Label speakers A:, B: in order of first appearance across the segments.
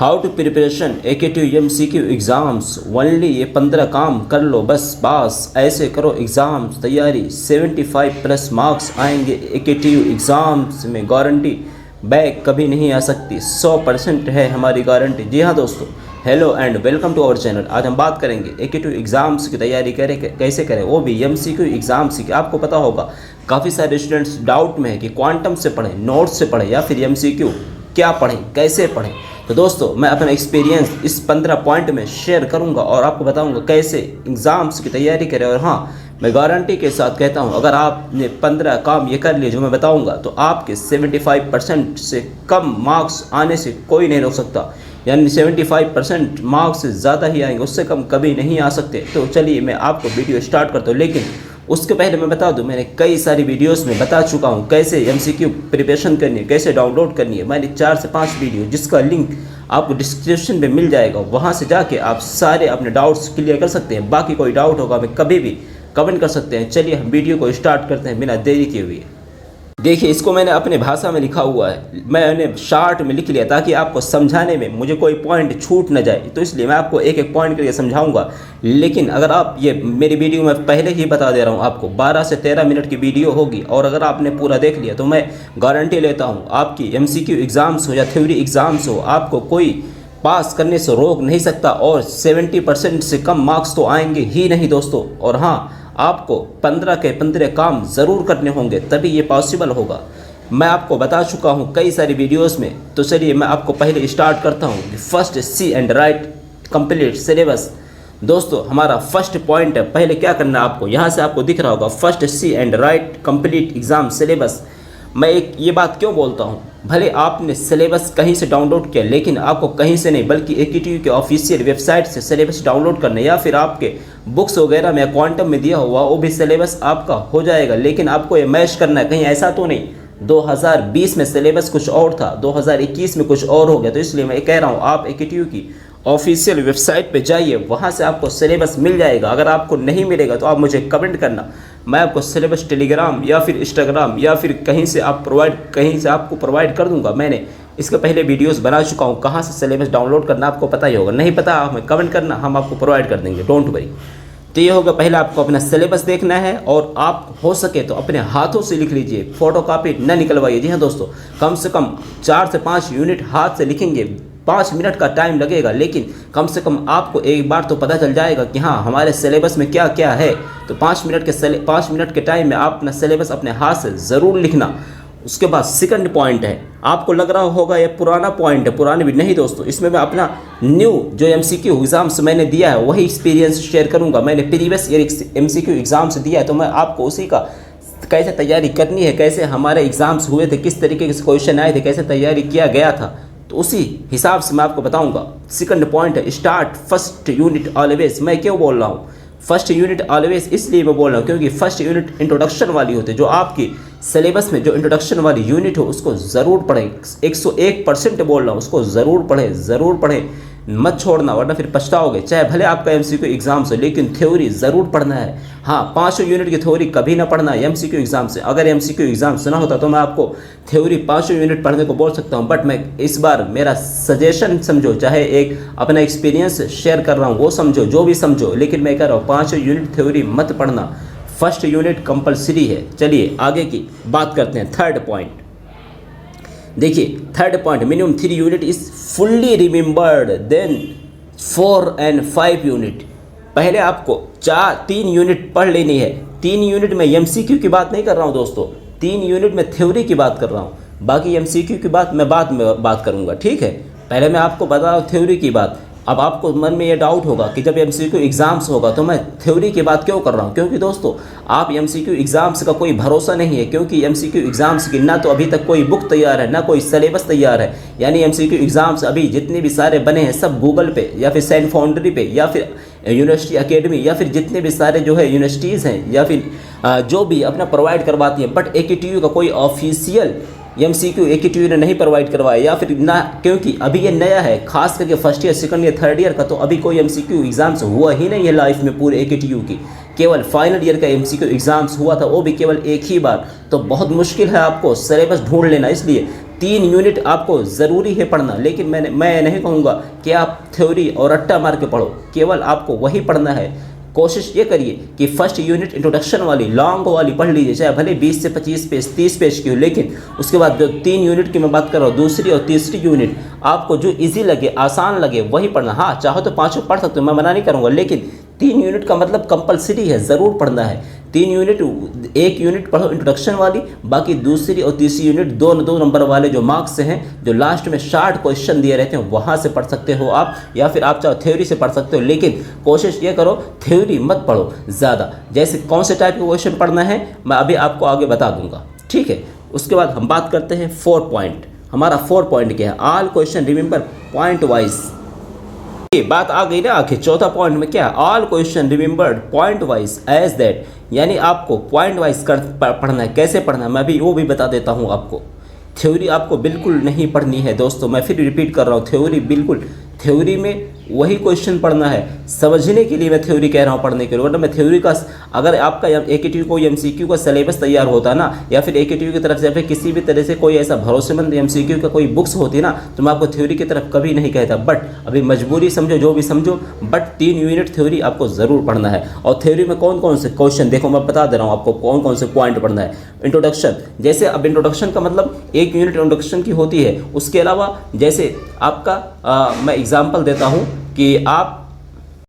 A: How to preparation AKTU MCQ exams only. ये 15 काम कर लो बस ऐसे करो एग्ज़ाम्स तैयारी 75+ मार्क्स आएंगे AKTU एग्ज़ाम्स में, गारंटी बैक कभी नहीं आ सकती, 100% है हमारी गारंटी। जी हाँ दोस्तों, hello and welcome to our channel. आज हम बात करेंगे AKTU एग्ज़ाम्स की तैयारी कैसे करें, वो भी MCQ एग्ज़ाम्स की। आपको पता होगा काफ़ी सारे स्टूडेंट्स डाउट में है कि क्वांटम से पढ़ें, नोट्स से पढ़ें या फिर MCQ क्या पढ़ें, कैसे पढ़ें। तो दोस्तों मैं अपना एक्सपीरियंस इस 15 पॉइंट में शेयर करूंगा और आपको बताऊंगा कैसे एग्ज़ाम्स की तैयारी करें। और हाँ, मैं गारंटी के साथ कहता हूं, अगर आपने 15 काम ये कर लिए जो मैं बताऊंगा तो आपके 75% से कम मार्क्स आने से कोई नहीं रोक सकता। यानी 75% मार्क्स से ज़्यादा ही आएंगे, उससे कम कभी नहीं आ सकते। तो चलिए मैं आपको वीडियो स्टार्ट करता हूँ, लेकिन उसके पहले मैं बता दूं, मैंने कई सारी वीडियोस में बता चुका हूं कैसे MCQ प्रिपरेशन करनी है, कैसे डाउनलोड करनी है। मैंने 4 से 5 वीडियो जिसका लिंक आपको डिस्क्रिप्शन में मिल जाएगा, वहां से जाके आप सारे अपने डाउट्स क्लियर कर सकते हैं। बाकी कोई डाउट होगा मैं कभी भी कमेंट कर सकते हैं। चलिए हम वीडियो को स्टार्ट करते हैं बिना देरी किए हुए। देखिए, इसको मैंने अपने भाषा में लिखा हुआ है, मैंने शार्ट में लिख लिया ताकि आपको समझाने में मुझे कोई पॉइंट छूट न जाए। तो इसलिए मैं आपको एक एक पॉइंट करके समझाऊंगा। लेकिन अगर आप ये मेरी वीडियो में पहले ही बता दे रहा हूँ, आपको 12 से 13 मिनट की वीडियो होगी और अगर आपने पूरा देख लिया तो मैं गारंटी लेता हूँ आपकी MCQ एग्ज़ाम्स हो या थ्योरी एग्ज़ाम्स हो, आपको कोई पास करने से रोक नहीं सकता। और 70% से कम मार्क्स तो आएंगे ही नहीं दोस्तों। और हाँ, आपको 15 के 15 काम ज़रूर करने होंगे, तभी ये पॉसिबल होगा। मैं आपको बता चुका हूँ कई सारी वीडियोस में। तो चलिए मैं आपको पहले स्टार्ट करता हूँ। First, see and write complete syllabus. दोस्तों हमारा फर्स्ट पॉइंट है, पहले क्या करना है आपको, यहाँ से आपको दिख रहा होगा first, see and write complete exam syllabus. मैं ये बात क्यों बोलता हूँ, भले आपने सिलेबस कहीं से डाउनलोड किया, लेकिन आपको कहीं से नहीं बल्कि AKTU के ऑफिशियल वेबसाइट से सिलेबस डाउनलोड करना है, या फिर आपके बुक्स वगैरह में क्वांटम में दिया हुआ वो भी सिलेबस आपका हो जाएगा। लेकिन आपको ये मैच करना है, कहीं ऐसा तो नहीं 2020 में सिलेबस कुछ और था, 2021 में कुछ और हो गया। तो इसलिए मैं कह रहा हूँ आप AKTU की ऑफिशियल वेबसाइट पे जाइए, वहाँ से आपको सिलेबस मिल जाएगा। अगर आपको नहीं मिलेगा तो आप मुझे कमेंट करना, मैं आपको सिलेबस टेलीग्राम या फिर इंस्टाग्राम या फिर कहीं से आपको प्रोवाइड कर दूंगा। मैंने इसके पहले वीडियोस बना चुका हूँ, कहाँ से सिलेबस डाउनलोड करना आपको पता ही होगा। नहीं पता हमें कमेंट करना, हम आपको प्रोवाइड कर देंगे, डोंट वरी। तो ये होगा, पहले आपको अपना सिलेबस देखना है और आप हो सके तो अपने हाथों से लिख लीजिए, फोटोकॉपी न निकलवाइए। जी हाँ दोस्तों, कम से कम 4 से 5 यूनिट हाथ से लिखेंगे, 5 मिनट का टाइम लगेगा, लेकिन कम से कम आपको एक बार तो पता चल जाएगा कि हाँ हमारे सिलेबस में क्या क्या है। तो 5 मिनट के टाइम में आप अपना सिलेबस अपने हाथ से ज़रूर लिखना। उसके बाद सेकंड पॉइंट है, आपको लग रहा होगा ये पुराना पॉइंट है, पुराने भी नहीं दोस्तों, इसमें मैं अपना न्यू जो MCQ एग्ज़ाम्स मैंने दिया है वही एक्सपीरियंस शेयर करूंगा। मैंने प्रीवियस ईयर MCQ एग्ज़ाम्स दिया है, तो मैं आपको उसी का कैसे तैयारी करनी है, कैसे हमारे एग्ज़ाम्स हुए थे, किस तरीके के क्वेश्चन आए थे, कैसे तैयारी किया गया था, तो उसी हिसाब से मैं आपको बताऊंगा। सेकंड पॉइंट है, स्टार्ट फर्स्ट यूनिट ऑलवेज। मैं क्यों बोल रहा हूँ फर्स्ट यूनिट ऑलवेज, इसलिए मैं बोल रहा हूँ क्योंकि फर्स्ट यूनिट इंट्रोडक्शन वाली होती है। जो आपकी सिलेबस में जो इंट्रोडक्शन वाली यूनिट हो उसको ज़रूर पढ़ें, 101% बोल रहा हूँ, उसको ज़रूर पढ़ें, मत छोड़ना, वरना फिर पछताओगे। चाहे भले आपका MCQ एग्ज़ाम से, लेकिन थ्योरी ज़रूर पढ़ना है। हाँ, 5 यूनिट की थ्योरी कभी ना पढ़ना है MCQ एग्ज़ाम से। अगर MCQ एग्ज़ाम से ना होता तो मैं आपको थ्योरी 5 यूनिट पढ़ने को बोल सकता हूँ, बट मैं इस बार मेरा सजेशन समझो, चाहे एक अपना एक्सपीरियंस शेयर कर रहा हूँ वो समझो, जो भी समझो, लेकिन मैं कह रहा हूँ 5 यूनिट थ्योरी मत पढ़ना, फर्स्ट यूनिट कंपलसरी है। चलिए आगे की बात करते हैं। थर्ड पॉइंट देखिए, third point, minimum 3 unit is fully remembered, then 4 and 5 unit. पहले आपको 3 यूनिट पढ़ लेनी है। 3 यूनिट में MCQ की बात नहीं कर रहा हूँ दोस्तों, 3 यूनिट में थ्योरी की बात कर रहा हूँ। बाकी MCQ की बात मैं बाद में बात करूँगा, ठीक है। पहले मैं आपको बता रहा हूँ थ्योरी की बात। अब आपको मन में ये डाउट होगा कि जब MCQ एग्ज़ाम्स होगा तो मैं थ्योरी की बात क्यों कर रहा हूँ, क्योंकि दोस्तों आप MCQ एग्ज़ाम्स का कोई भरोसा नहीं है, क्योंकि MCQ एग्ज़ाम्स की ना तो अभी तक कोई बुक तैयार है, ना कोई सिलेबस तैयार है। यानी MCQ एग्ज़ाम्स अभी जितने भी सारे बने हैं सब गूगल पे या फिर सैन फाउंड्री पे या फिर यूनिवर्सिटी अकेडमी या फिर जितने भी सारे जो है यूनिवर्सिटीज़ हैं या फिर जो भी अपना प्रोवाइड करवाती हैं, बट AKTU का कोई ऑफिशियल MCQ AKTU ने नहीं प्रोवाइड करवाया, या फिर ना, क्योंकि अभी ये नया है, खास करके first year, second year, third year का तो अभी कोई MCQ एग्ज़ाम्स हुआ ही नहीं है लाइफ में पूरे AKTU की। केवल फाइनल ईयर का MCQ एग्ज़ाम्स हुआ था, वो भी केवल एक ही बार। तो बहुत मुश्किल है आपको सिलेबस ढूंढ लेना, इसलिए 3 यूनिट आपको ज़रूरी है पढ़ना, लेकिन मैं नहीं कहूँगा कि आप थ्योरी और रट्टा मार के पढ़ो, केवल आपको वही पढ़ना है। कोशिश ये करिए कि फर्स्ट यूनिट इंट्रोडक्शन वाली लॉन्ग वाली पढ़ लीजिए, चाहे भले 20 से 25 पेज 30 पेज की हो, लेकिन उसके बाद जो 3 यूनिट की मैं बात कर रहा हूँ, दूसरी और तीसरी यूनिट आपको जो इजी लगे, आसान लगे, वही पढ़ना। हाँ, चाहो तो पाँचों पढ़ सकते हो, मैं मना नहीं करूँगा, लेकिन 3 यूनिट का मतलब कंपलसरी है, ज़रूर पढ़ना है। 3 यूनिट, 1 यूनिट पढ़ो इंट्रोडक्शन वाली, बाकी दूसरी और तीसरी यूनिट 2 नंबर वाले जो मार्क्स हैं, जो लास्ट में शार्ट क्वेश्चन दिए रहते हैं, वहाँ से पढ़ सकते हो आप, या फिर आप चाहो थ्योरी से पढ़ सकते हो, लेकिन कोशिश ये करो थ्योरी मत पढ़ो ज़्यादा। जैसे कौन से टाइप के क्वेश्चन पढ़ना है मैं अभी आपको आगे बता दूंगा, ठीक है। उसके बाद हम बात करते हैं 4 पॉइंट। हमारा 4 पॉइंट क्या है? All question remember point wise. ये बात आ गई ना आखिर चौथा पॉइंट में क्या? All question remembered point wise as that, यानी आपको पॉइंट वाइज पढ़ना है। कैसे पढ़ना है मैं भी वो भी बता देता हूँ आपको। थ्योरी आपको बिल्कुल नहीं पढ़नी है दोस्तों, मैं फिर रिपीट कर रहा हूँ, थ्योरी में वही क्वेश्चन पढ़ना है। समझने के लिए मैं थ्योरी कह रहा हूँ, पढ़ने के लिए, वरना मैं थ्योरी का, अगर आपका एकेटीयू को एमसीक्यू का सिलेबस तैयार होता ना, या फिर एकेटीयू की तरफ से या फिर किसी भी तरह से कोई ऐसा भरोसेमंद एमसीक्यू का कोई बुक्स होती ना, तो मैं आपको थ्योरी की तरफ कभी नहीं कहता। बट अभी मजबूरी समझो, जो भी समझो, बट 3 यूनिट थ्योरी आपको ज़रूर पढ़ना है। और थ्योरी में कौन कौन से क्वेश्चन, देखो मैं बता दे रहा हूँ आपको कौन कौन से पॉइंट पढ़ना है। इंट्रोडक्शन, जैसे अब इंट्रोडक्शन का मतलब 1 यूनिट इंट्रोडक्शन की होती है। उसके अलावा जैसे आपका मैं एग्जाम्पल देता हूँ कि आप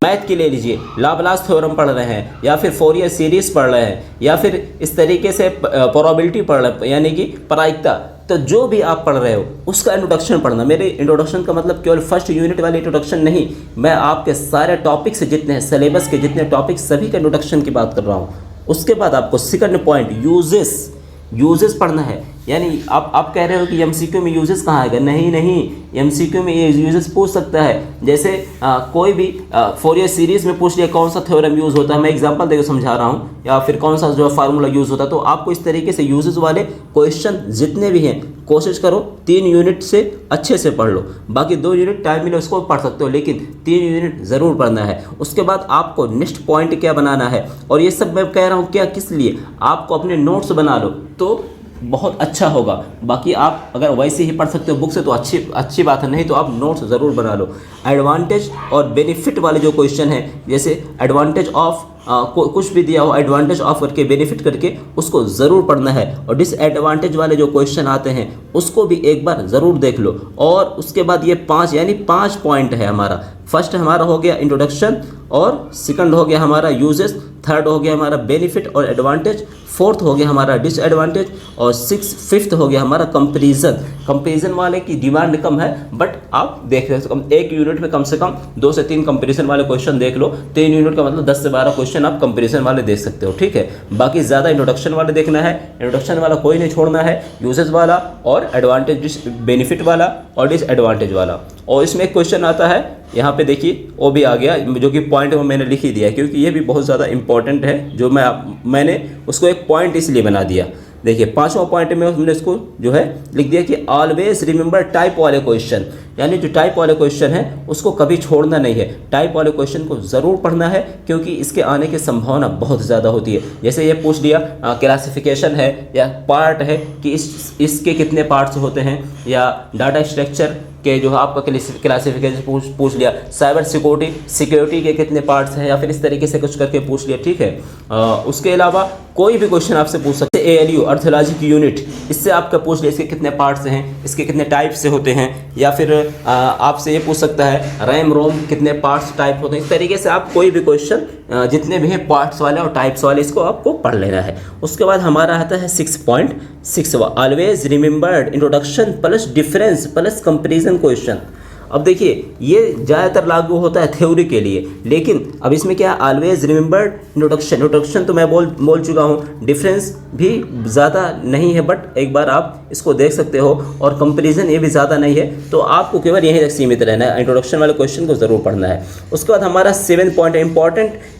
A: मैथ के ले लीजिए, लाप्लास थ्योरम पढ़ रहे हैं, या फिर फोरियर सीरीज पढ़ रहे हैं, या फिर इस तरीके से प्रोबेबिलिटी पढ़ रहे हैं, यानी कि प्रायिकता, तो जो भी आप पढ़ रहे हो उसका इंट्रोडक्शन पढ़ना। मेरे इंट्रोडक्शन का मतलब केवल फर्स्ट यूनिट वाले इंट्रोडक्शन नहीं, मैं आपके सारे टॉपिक्स जितने हैं, सिलेबस के जितने टॉपिक्स, सभी का इंट्रोडक्शन की बात कर रहा हूँ। उसके बाद आपको सेकंड पॉइंट यूजेस पढ़ना है। यानी आप कह रहे हो कि एमसीक्यू में यूजेस कहाँ आएगा? नहीं, एमसीक्यू में ये यूजेस पूछ सकता है। जैसे कोई भी फोरियर सीरीज में पूछ लिया कौन सा थ्योरम यूज़ होता है, मैं एग्जांपल देकर समझा रहा हूँ, या फिर कौन सा जो फार्मूला यूज़ होता है। तो आपको इस तरीके से यूजेस वाले क्वेश्चन जितने भी हैं, कोशिश करो 3 यूनिट से अच्छे से पढ़ लो। बाकी 2 यूनिट टाइम मिले उसको पढ़ सकते हो, लेकिन 3 यूनिट ज़रूर पढ़ना है। उसके बाद आपको नेक्स्ट पॉइंट क्या बनाना है, और ये सब मैं कह रहा हूँ क्या, किस लिए? आपको अपने नोट्स बना लो तो बहुत अच्छा होगा। बाकी आप अगर वैसे ही पढ़ सकते हो बुक से तो अच्छी बात है, नहीं तो आप नोट्स ज़रूर बना लो। एडवांटेज और बेनिफिट वाले जो क्वेश्चन हैं, जैसे एडवांटेज ऑफ कुछ भी दिया हो, एडवांटेज ऑफ करके बेनिफिट करके उसको ज़रूर पढ़ना है। और डिसएडवांटेज वाले जो क्वेश्चन आते हैं उसको भी एक बार ज़रूर देख लो। और उसके बाद ये 5 पॉइंट है हमारा। फर्स्ट हमारा हो गया इंट्रोडक्शन, और सेकंड हो गया हमारा यूजेस, थर्ड हो गया हमारा बेनिफिट और एडवांटेज, फोर्थ हो गया हमारा डिसएडवांटेज, और फिफ्थ हो गया हमारा कंपेरिजन वाले की डिमांड कम है, बट आप देख सकते हो 1 यूनिट में कम से कम 2 से 3 कंपेरिजन वाले क्वेश्चन देख लो। 3 यूनिट का मतलब 10 से 12 क्वेश्चन आप कंपेरिजन वाले देख सकते हो, ठीक है। बाकी ज़्यादा इंट्रोडक्शन वाले देखना है, इंट्रोडक्शन वाला कोई नहीं छोड़ना है, यूजेस वाला और एडवांटेज बेनिफिट वाला और डिसएडवांटेज वाला। और इसमें एक क्वेश्चन आता है, यहाँ पे देखिए वो भी आ गया, जो कि पॉइंट में मैंने लिख ही दिया है, क्योंकि ये भी बहुत ज़्यादा इंपॉर्टेंट है। जो मैंने उसको एक पॉइंट इसलिए बना दिया। देखिए 5वां पॉइंट में हमने इसको जो है लिख दिया कि ऑलवेज रिमेंबर टाइप वाले क्वेश्चन, यानी जो टाइप वाले क्वेश्चन है उसको कभी छोड़ना नहीं है। टाइप वाले क्वेश्चन को ज़रूर पढ़ना है, क्योंकि इसके आने की संभावना बहुत ज़्यादा होती है। जैसे ये पूछ लिया क्लासिफिकेशन है या पार्ट है कि इसके कितने पार्ट्स होते हैं, या डाटा स्ट्रक्चर के जो आपका क्लासिफिकेशन पूछ लिया, साइबर सिक्योरिटी के कितने पार्ट्स हैं, या फिर इस तरीके से कुछ करके पूछ लिया, ठीक है। उसके अलावा कोई भी क्वेश्चन आपसे पूछ सकते हैं। ALU आर्थोलॉजी की यूनिट, इससे आपका पूछ लिया इसके कितने पार्ट्स हैं, इसके कितने टाइप से होते हैं, या फिर आपसे ये पूछ सकता है रैम रोम कितने पार्ट्स टाइप होते हैं। इस तरीके से आप कोई भी क्वेश्चन जितने भी हैं पार्ट्स वाले और टाइप्स वाले, इसको आपको पढ़ लेना है। उसके बाद हमारा आता है 6.6 always remembered introduction plus difference plus comparison question. अब देखिए ये ज़्यादातर लागू होता है थ्योरी के लिए, लेकिन अब इसमें क्या है, ऑलवेज रिमेंबर्ड इंट्रोडक्शन तो मैं बोल चुका हूँ, डिफरेंस भी ज़्यादा नहीं है, बट एक बार आप इसको देख सकते हो, और कंपैरिजन ये भी ज़्यादा नहीं है। तो आपको केवल यहीं तक सीमित रहना है, इंट्रोडक्शन वाले क्वेश्चन को ज़रूर पढ़ना है। उसके बाद हमारा 7 point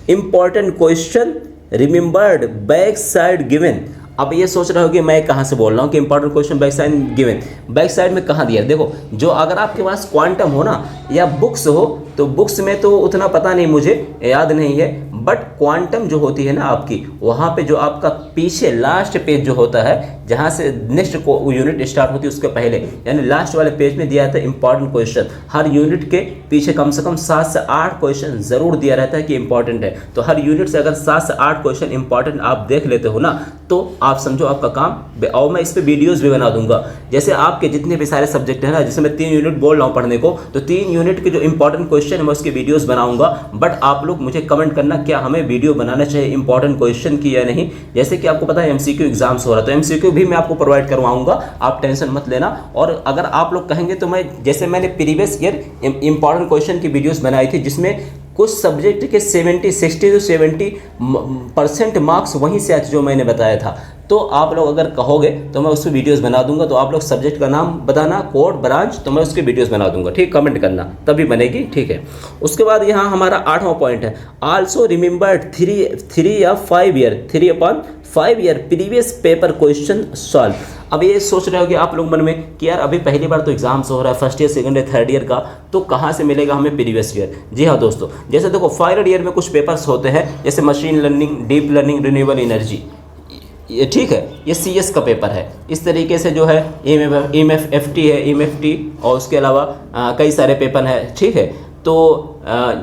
A: important question remembered back side given. अब ये सोच रहे हो कि मैं कहाँ से बोल रहा हूँ कि important question back side given, back side में कहाँ दिया? देखो, जो अगर आपके पास क्वांटम हो ना या बुक्स हो, तो बुक्स में तो उतना पता नहीं, मुझे याद नहीं है, बट क्वांटम जो होती है ना आपकी, वहाँ पे जो आपका पीछे लास्ट पेज जो होता है, जहाँ से नेक्स्ट यूनिट स्टार्ट होती है उसके पहले, यानी लास्ट वाले पेज में दिया रहता है इंपॉर्टेंट क्वेश्चन। हर यूनिट के पीछे कम से कम 7 से 8 क्वेश्चन जरूर दिया रहता है कि इंपॉर्टेंट है। तो हर यूनिट से अगर 7 से 8 क्वेश्चन इंपॉर्टेंट आप देख लेते हो ना, तो आप समझो आपका काम। और मैं इस पर वीडियोस भी बना दूंगा। जैसे आपके जितने भी सारे सब्जेक्ट हैं ना, जैसे मैं 3 यूनिट बोल रहा हूँ पढ़ने को, तो 3 यूनिट के जो इंपॉर्टेंट क्वेश्चन है मैं उसके वीडियोस बनाऊंगा। बट आप लोग मुझे कमेंट करना क्या हमें वीडियो बनाना चाहिए इंपॉर्टेंट क्वेश्चन की या नहीं। जैसे कि आपको पता है एमसीक्यू एग्जाम्स हो रहा है, तो एमसीक्यू भी मैं आपको प्रोवाइड करवाऊंगा, आप टेंशन मत लेना। और अगर आप लोग कहेंगे तो मैं, जैसे मैंने प्रीवियस ईयर इंपॉर्टेंट क्वेश्चन की वीडियोस बनाई थी, जिसमें कुछ सब्जेक्ट के 60 to 70% मार्क्स वहीं से आज जो मैंने बताया था। तो आप लोग अगर कहोगे तो मैं उस पर वीडियोस बना दूंगा। तो आप लोग सब्जेक्ट का नाम बताना, कोड, ब्रांच, तो मैं उसके वीडियोस बना दूंगा, ठीक, कमेंट करना तभी बनेगी, ठीक है। उसके बाद यहाँ हमारा 8वां पॉइंट है, आल्सो रिमेंबर्ड 3 या 5 year 3/5 year previous paper question solve. अब ये सोच रहे हो कि आप लोग मन में कि यार अभी पहली बार तो एग्जाम्स हो रहा है, first year, second year, third year का, तो कहाँ से मिलेगा हमें प्रीवियस ईयर। जी हाँ दोस्तों, जैसे देखो फाइनल ईयर में कुछ पेपर्स होते हैं, जैसे machine learning, deep learning, renewable energy, ये ठीक है, ये सीएस का पेपर है। इस तरीके से जो है एमएफटी है, एमएफटी, और उसके अलावा कई सारे पेपर हैं, ठीक है। तो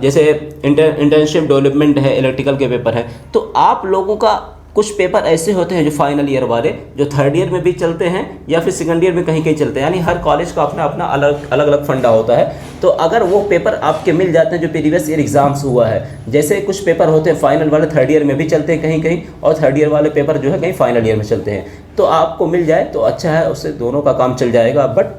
A: जैसे इंटर्नशिप डेवलपमेंट है, इलेक्ट्रिकल के पेपर है। तो आप लोगों का कुछ पेपर ऐसे होते हैं जो फाइनल ईयर वाले, जो थर्ड ईयर में भी चलते हैं या फिर सेकंड ईयर में कहीं कहीं चलते हैं, यानी हर कॉलेज का अपना अपना अलग अलग फंडा होता है। तो अगर वो पेपर आपके मिल जाते हैं जो प्रीवियस ईयर एग्जाम्स हुआ है, जैसे कुछ पेपर होते हैं फाइनल वाले थर्ड ईयर में भी चलते हैं कहीं कहीं, और थर्ड ईयर वाले पेपर जो है कहीं फाइनल ईयर में चलते हैं, तो आपको मिल जाए तो अच्छा है, उससे दोनों का काम चल जाएगा। बट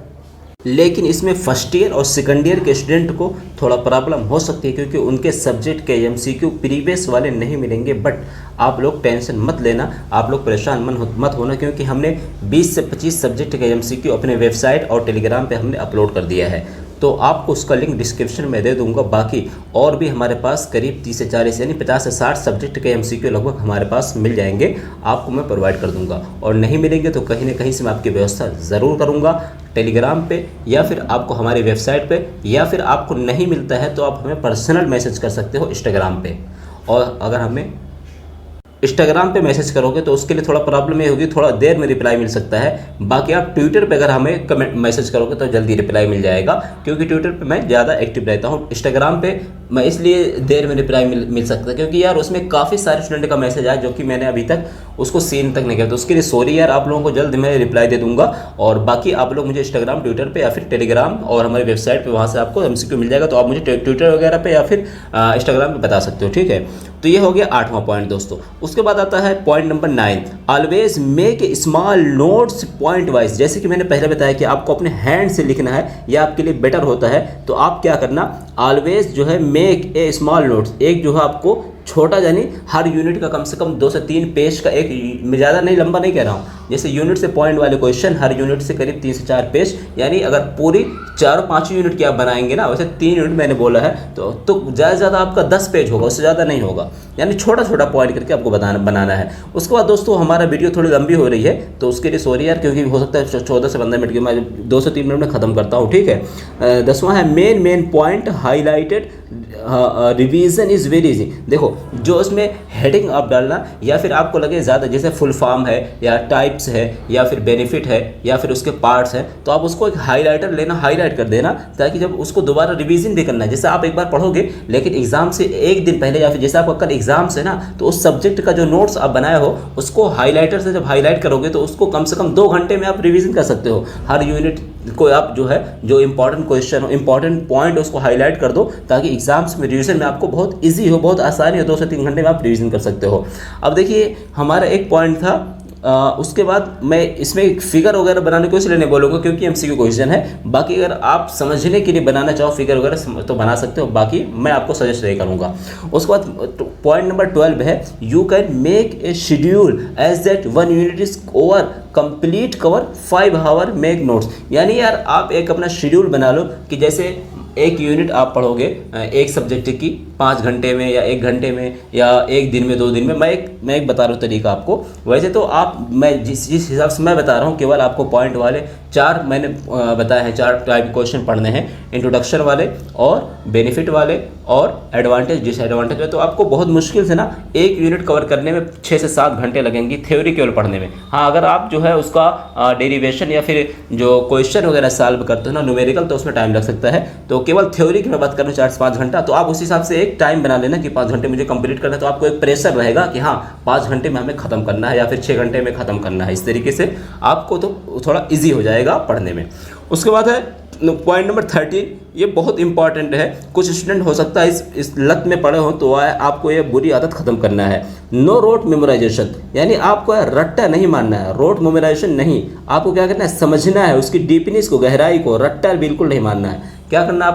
A: लेकिन इसमें फर्स्ट ईयर और सेकंड ईयर के स्टूडेंट को थोड़ा प्रॉब्लम हो सकती है, क्योंकि उनके सब्जेक्ट के एमसीक्यू प्रीवियस वाले नहीं मिलेंगे। बट आप लोग टेंशन मत लेना, आप लोग परेशान मत होना, क्योंकि हमने 20 से 25 सब्जेक्ट के एमसीक्यू अपने वेबसाइट और टेलीग्राम पे हमने अपलोड कर दिया है। तो आपको उसका लिंक डिस्क्रिप्शन में दे दूंगा। बाकी और भी हमारे पास करीब 30 से 40 यानी 50 से 60 सब्जेक्ट के एमसीक्यू लगभग हमारे पास मिल जाएंगे, आपको मैं प्रोवाइड कर दूंगा। और नहीं मिलेंगे तो कहीं ना कहीं से मैं आपकी व्यवस्था ज़रूर करूंगा, टेलीग्राम पे या फिर आपको हमारी वेबसाइट पे, या फिर आपको नहीं मिलता है तो आप हमें पर्सनल मैसेज कर सकते हो इंस्टाग्राम पे। और अगर हमें इंस्टाग्राम पे मैसेज करोगे तो उसके लिए थोड़ा प्रॉब्लम ये होगी, थोड़ा देर में रिप्लाई मिल सकता है। बाकी आप ट्विटर पे अगर हमें कमेंट मैसेज करोगे तो जल्दी रिप्लाई मिल जाएगा, क्योंकि ट्विटर पे मैं ज़्यादा एक्टिव रहता हूँ। इंस्टाग्राम पे मैं इसलिए देर में रिप्लाई मिल सकता है क्योंकि यार उसमें काफ़ी सारे स्टूडेंट का मैसेज आया जो कि मैंने अभी तक उसको सीन तक नहीं किया, तो उसके लिए सॉरी यार। आप लोगों को जल्द मैं रिप्लाई दे दूंगा। और बाकी आप लोग मुझे इंस्टाग्राम, ट्विटर पे या फिर टेलीग्राम और हमारी वेबसाइट पे वहाँ से आपको एमसीक्यू मिल जाएगा, तो आप मुझे ट्विटर वगैरह पे या फिर इंस्टाग्राम पे बता सकते हो, ठीक है। तो ये हो गया 8वां पॉइंट दोस्तों। उसके बाद आता है point number 9, always make a small notes point wise. जैसे कि मैंने पहले बताया कि आपको अपने हैंड से लिखना है, यह आपके लिए बेटर होता है। तो आप क्या करना, ऑलवेज जो है मेक ए स्मॉल नोट्स, एक जो है आपको छोटा, यानी हर यूनिट का कम से कम 2 से 3 पेज का, एक मैं ज़्यादा नहीं, लंबा नहीं कह रहा हूँ, जैसे यूनिट से पॉइंट वाले क्वेश्चन हर यूनिट से करीब 3 से 4 पेज, यानी अगर पूरी 4-5 यूनिट की आप बनाएंगे ना, वैसे 3 यूनिट मैंने बोला है, तो ज़्यादा से ज़्यादा आपका 10 पेज होगा, उससे ज़्यादा नहीं होगा, यानी छोटा छोटा पॉइंट करके आपको बनाना है। उसके बाद दोस्तों हमारा वीडियो थोड़ी लंबी हो रही है, तो उसके लिए सॉरी यार, क्योंकि हो सकता है 14 से 15 मिनट की, मैं 2 से 3 मिनट में ख़त्म करता हूँ, ठीक है। 10वां है main point highlighted revision is very easy. देखो जो उसमें हेडिंग आप डालना, या फिर आपको लगे ज़्यादा, जैसे फुल फॉर्म है या टाइप्स है या फिर बेनिफिट है या फिर उसके पार्ट्स हैं, तो आप उसको एक हाईलाइटर लेना, हाईलाइट कर देना, ताकि जब उसको दोबारा रिवीजन भी करना है, जैसे आप एक बार पढ़ोगे लेकिन एग्जाम से एक दिन पहले या फिर जैसे आपका कल एग्जाम्स है ना, तो उस सब्जेक्ट का जो नोट्स आप बनाए हो उसको हाईलाइटर से जब हाईलाइट करोगे तो उसको कम से कम 2 घंटे में आप रिवीजन कर सकते हो। हर यूनिट को आप जो है, जो इंपॉर्टेंट क्वेश्चन हो, इंपॉर्टेंट पॉइंट उसको हाईलाइट कर दो, ताकि एग्जाम्स में रिवीजन में आपको बहुत इजी हो, बहुत आसानी हो, 2 से 3 घंटे में आप रिवीजन कर सकते हो। अब देखिए हमारा एक पॉइंट था, उसके बाद मैं इसमें एक फिगर वगैरह बनाने को इसलिए नहीं बोलूँगा क्योंकि एमसीक्यू क्वेश्चन है। बाकी अगर आप समझने के लिए बनाना चाहो फिगर वगैरह तो बना सकते हो, बाकी मैं आपको सजेस्ट नहीं करूँगा। उसके बाद पॉइंट नंबर 12 है, you can make a schedule as that 1 unit is over complete cover 5 hour make notes. यानी यार आप एक अपना शेड्यूल बना लो कि जैसे एक यूनिट आप पढ़ोगे एक सब्जेक्ट की 5 घंटे में या 1 घंटे में या 1 दिन में 2 दिन में, मैं एक बता रहा हूँ तरीका आपको। वैसे तो मैं जिस हिसाब से मैं बता रहा हूँ, केवल आपको पॉइंट वाले 4 मैंने बताया है, 4 टाइप क्वेश्चन पढ़ने हैं, इंट्रोडक्शन वाले और बेनिफिट वाले और एडवांटेज डिसएडवांटेज में। तो आपको बहुत मुश्किल से ना 1 यूनिट कवर करने में 6 से 7 घंटे लगेंगी थ्योरी केवल पढ़ने में। हाँ, अगर आप जो है उसका डेरिवेशन या फिर जो क्वेश्चन वगैरह सॉल्व करते हो ना न्यूमेरिकल, तो उसमें टाइम लग सकता है। तो केवल थ्योरी की मैं बात कर रहा हूँ 4 से 5 घंटा, तो आप उस हिसाब से एक टाइम बना लेना कि 5 घंटे मुझे कंप्लीट करना है। तो आपको एक प्रेशर रहेगा कि हाँ 5 घंटे में हमें ख़त्म करना है या फिर 6 घंटे में ख़त्म करना है। इस तरीके से आपको तो थोड़ा ईजी हो जाएगा पढ़ने में। उसके बाद है पॉइंट नंबर 13, ये बहुत इंपॉर्टेंट है। कुछ स्टूडेंट हो सकता है इस लत में पड़े हो, तो आपको ये बुरी आदत खत्म करना है। नो रोट मेमोराइजेशन, यानी आपको रट्टा नहीं मानना है, रोट मेमोराइजेशन नहीं। आपको क्या करना है, समझना है उसकी डीपनेस को, गहराई को। रट्टा बिल्कुल नहीं मानना है। क्या करना है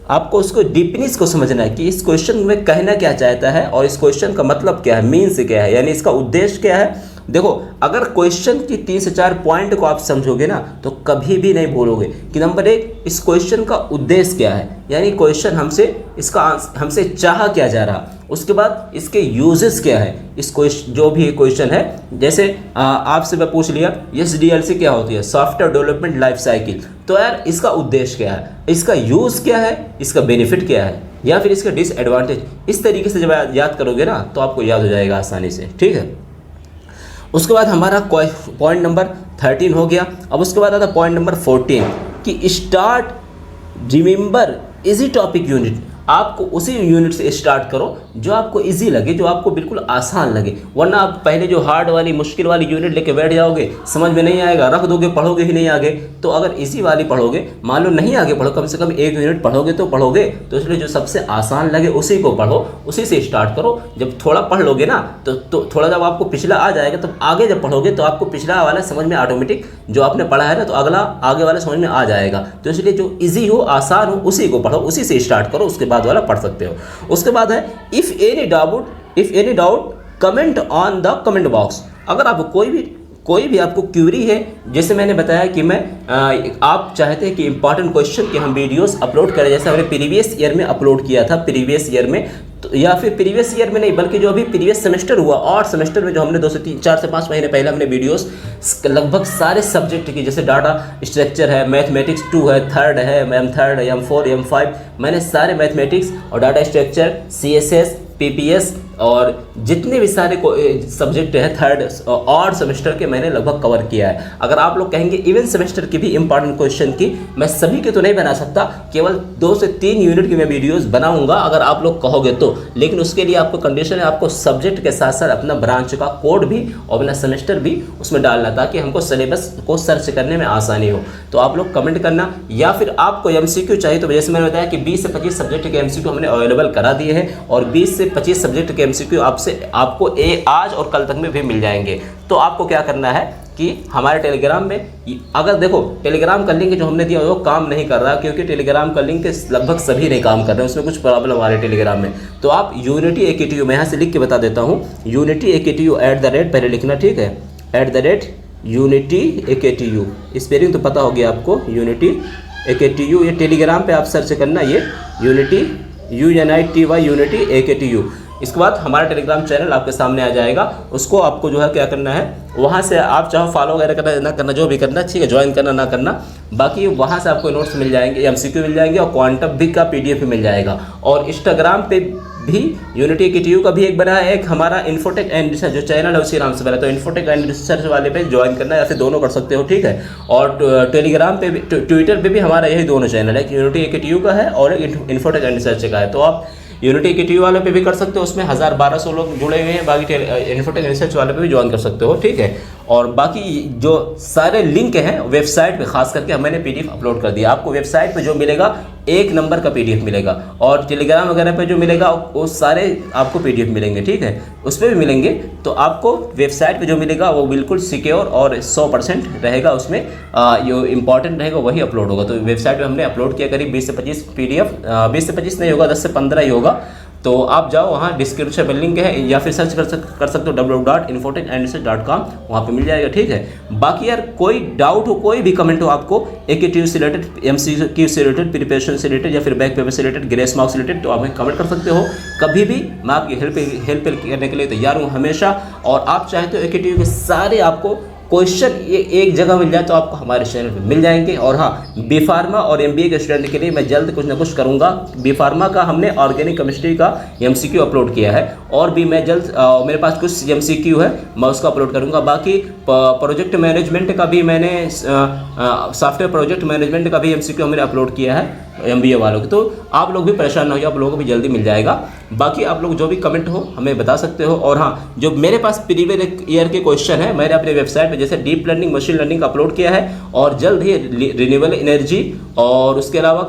A: आपको उसको डीपनेस को समझना है कि इस क्वेश्चन में कहना क्या चाहता है और इस क्वेश्चन का मतलब क्या है, मीन्स क्या है, यानी इसका उद्देश्य क्या है। देखो, अगर क्वेश्चन की 3 से 4 पॉइंट को आप समझोगे ना, तो कभी भी नहीं भूलोगे कि नंबर 1 इस क्वेश्चन का उद्देश्य क्या है, यानी क्वेश्चन हमसे चाहा क्या जा रहा। उसके बाद इसके यूजेस क्या है, इस क्वेश्चन जो भी क्वेश्चन है। जैसे आपसे मैं पूछ लिया SDLC क्या होती है, सॉफ्टवेयर डेवलपमेंट लाइफ साइकिल, तो यार इसका उद्देश्य क्या है, इसका यूज़ क्या है, इसका बेनिफिट क्या है, या फिर इसका डिसएडवांटेज। इस तरीके से जब याद करोगे ना, तो आपको याद हो जाएगा आसानी से। ठीक है, उसके बाद हमारा पॉइंट नंबर 13 हो गया। अब उसके बाद आता पॉइंट नंबर 14 कि start remember easy topic unit. आपको उसी यूनिट से स्टार्ट करो जो आपको इजी लगे, जो आपको बिल्कुल आसान लगे। वरना आप पहले जो हार्ड वाली मुश्किल वाली यूनिट लेके बैठ जाओगे, समझ में नहीं आएगा, रख दोगे, पढ़ोगे ही नहीं आगे। तो अगर इजी वाली पढ़ोगे, मान लो नहीं आगे पढ़ो, कम से कम 1 यूनिट पढ़ोगे तो पढ़ोगे, तो इसलिए जो सबसे आसान लगे उसी को पढ़ो, उसी से स्टार्ट करो। जब थोड़ा पढ़ लोगे ना, तो थोड़ा जब आपको पिछला आ जाएगा, तब आगे जब पढ़ोगे तो आपको पिछला वाला समझ में ऑटोमेटिक, जो आपने पढ़ा है ना, तो अगला आगे वाला समझ में आ जाएगा। तो इसलिए जो ईजी हो, आसान हो, उसी को पढ़ो, उसी से स्टार्ट करो, उसके बाद वाला पढ़ सकते हो। उसके बाद है if any doubt comment on the comment box. अगर आपको कोई भी आपको क्यूरी है, जैसे मैंने बताया कि आप चाहते हैं कि इंपॉर्टेंट क्वेश्चन के हम वीडियोस अपलोड करें, जैसे हमने प्रीवियस ईयर में अपलोड किया था, प्रीवियस ईयर में, तो या फिर प्रीवियस ईयर में नहीं, बल्कि जो अभी प्रीवियस सेमेस्टर हुआ, और सेमेस्टर में जो हमने 2 से 3, 4 से 5 महीने पहले हमने वीडियोस लगभग सारे सब्जेक्ट की, जैसे डाटा स्ट्रक्चर है, मैथमेटिक्स 2 है, थर्ड है, M3 है, M4, M5, मैंने सारे मैथमेटिक्स और डाटा स्ट्रक्चर, CSS, PPS और जितने भी सारे सब्जेक्ट हैं थर्ड और सेमेस्टर के, मैंने लगभग कवर किया है। अगर आप लोग कहेंगे इवन सेमेस्टर की भी इंपॉर्टेंट क्वेश्चन की, मैं सभी के तो नहीं बना सकता, केवल 2 से 3 यूनिट की मैं वीडियोस बनाऊंगा अगर आप लोग कहोगे तो। लेकिन उसके लिए आपको कंडीशन है, आपको सब्जेक्ट के साथ साथ अपना ब्रांच का कोड भी और अपना सेमेस्टर भी उसमें डालना, ताकि हमको सिलेबस को सर्च करने में आसानी हो। तो आप लोग कमेंट करना, या फिर आपको MCQ चाहिए तो जैसे मैंने बताया कि 20 से 25 सब्जेक्ट के MCQ हमने अवेलेबल करा दिए हैं, और 20 से 25 सब्जेक्ट के MCQ आपको आज और कल तक में भी मिल जाएंगे। तो आपको क्या करना है कि हमारे टेलीग्राम में, अगर देखो टेलीग्राम का लिंक जो हमने दिया वो काम नहीं कर रहा, क्योंकि टेलीग्राम का लिंक लगभग सभी नहीं काम कर रहे हैं, उसमें कुछ प्रॉब्लम आ रही है टेलीग्राम में। तो आप यूनिटी AKTU, मैं यहाँ से लिख के बता देता हूँ, यूनिटी AKTU @ पहले लिखना, ठीक है, @unity AKTU, स्पेलिंग तो पता हो गया आपको, यूनिटी AKTU। ये टेलीग्राम पे आप सर्च करना, ये यूनिटी UNITY यूनिटी AKTU। इसके बाद हमारा टेलीग्राम चैनल आपके सामने आ जाएगा, उसको आपको जो है क्या करना है, वहाँ से आप चाहो फॉलो वगैरह करना ना करना, जो भी करना, ठीक है, ज्वाइन करना ना करना, बाकी वहाँ से आपको नोट्स मिल जाएंगे, MCQ मिल जाएंगे और क्वांटम भी का PDF भी मिल जाएगा। और इंस्टाग्राम पे भी यूनिटी AKTU का भी एक बना है, एक हमारा इन्फोटेक एंड रिसर्च जो चैनल है उसी नाम से बना, तो इन्फोटेक एंड रिसर्च वाले पे ज्वाइन करना, या फिर दोनों कर सकते हो, ठीक है। और टेलीग्राम पे भी, ट्विटर पे भी हमारा यही दोनों चैनल है, यूनिटी AKTU का है और एक इन्फोटेक एंड रिसर्च का है। तो आप यूनिटी AKTU वाले पे भी कर सकते हो, उसमें 1000-1200 लोग जुड़े हुए हैं, बाकी इन्फोटेक रिसर्च वाले पे भी ज्वाइन कर सकते हो, ठीक है। और बाकी जो सारे लिंक हैं वेबसाइट पे, खास करके मैंने PDF अपलोड कर दिया, आपको वेबसाइट पे जो मिलेगा 1 नंबर का PDF मिलेगा, और टेलीग्राम वगैरह पे जो मिलेगा वो सारे आपको PDF मिलेंगे, ठीक है, उस पर भी मिलेंगे। तो आपको वेबसाइट पे जो मिलेगा वो बिल्कुल सिक्योर और 100% रहेगा, उसमें जो इंपॉर्टेंट रहेगा वही अपलोड होगा। तो वेबसाइट पे हमने अपलोड किया करीब 20 से 25 PDF, 20 से 25 नहीं होगा, 10 से 15 ही होगा। तो आप जाओ वहाँ, डिस्क्रिप्शन में लिंक है, या फिर सर्च कर सकते हो www.infotechndresearch.com, वहाँ पे मिल जाएगा। ठीक है, बाकी यार कोई डाउट हो, कोई भी कमेंट हो आपको AKTU से रिलेटेड, MCQ से रिलेटेड, प्रिपरेशन से रिलेटेड, या फिर बैक पेपर से रिलेटेड, ग्रेस मार्क्स से रिलेटेड, तो आप हमें कमेंट कर सकते हो कभी भी। मैं आपकी हेल्प करने के लिए तैयार हूँ हमेशा। और आप चाहें तो AKTU के सारे आपको क्वेश्चन ये एक जगह मिल जाए तो आपको हमारे चैनल पे मिल जाएंगे। और हाँ, बी फार्मा और MBA के स्टूडेंट के लिए मैं जल्द कुछ ना कुछ करूँगा। बी फार्मा का हमने ऑर्गेनिक केमिस्ट्री का MCQ अपलोड किया है, और भी मैं जल्द मेरे पास कुछ MCQ है, मैं उसको अपलोड करूँगा। बाकी प्रोजेक्ट मैनेजमेंट का भी मैंने सॉफ्टवेयर प्रोजेक्ट मैनेजमेंट का भी MCQ मैंने अपलोड किया है MBA वालों की। तो आप लोग भी परेशान ना हो, आप लोगों को भी जल्दी मिल जाएगा। बाकी आप लोग जो भी कमेंट हो हमें बता सकते हो। और हाँ, जो मेरे पास प्रीवियस ईयर के क्वेश्चन है, मैंने अपने वेबसाइट पे जैसे डीप लर्निंग, मशीन लर्निंग का अपलोड किया है, और जल्द ही रिन्यूएबल एनर्जी, और उसके अलावा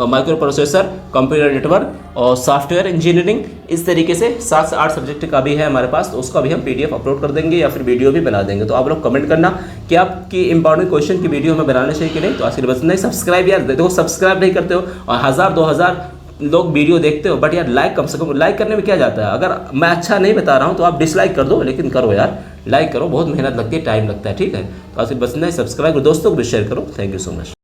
A: माइक्रो प्रोसेसर, कंप्यूटर नेटवर्क और सॉफ्टवेयर इंजीनियरिंग, इस तरीके से 7 से 8 सब्जेक्ट का भी है हमारे पास, तो उसका भी हम PDF अपलोड कर देंगे या फिर वीडियो भी बना देंगे। तो आप लोग कमेंट करना कि आपकी इंपॉर्टेंट क्वेश्चन की वीडियो हमें बनाना चाहिए कि नहीं। तो आज के लिए बस नहीं। सब्सक्राइब यार, देखो सब्सक्राइब नहीं करते हो, और 1000-2000 लोग वीडियो देखते हो, बट यार लाइक कम से कम, लाइक करने में क्या जाता है। अगर मैं अच्छा नहीं बता रहा हूँ तो आप डिसलाइक कर दो, लेकिन करो यार, लाइक करो, बहुत मेहनत लगती है, टाइम लगता है। ठीक है, तो आज के लिए बस नहीं। सब्सक्राइब करो, दोस्तों को भी शेयर करो। Thank you so much.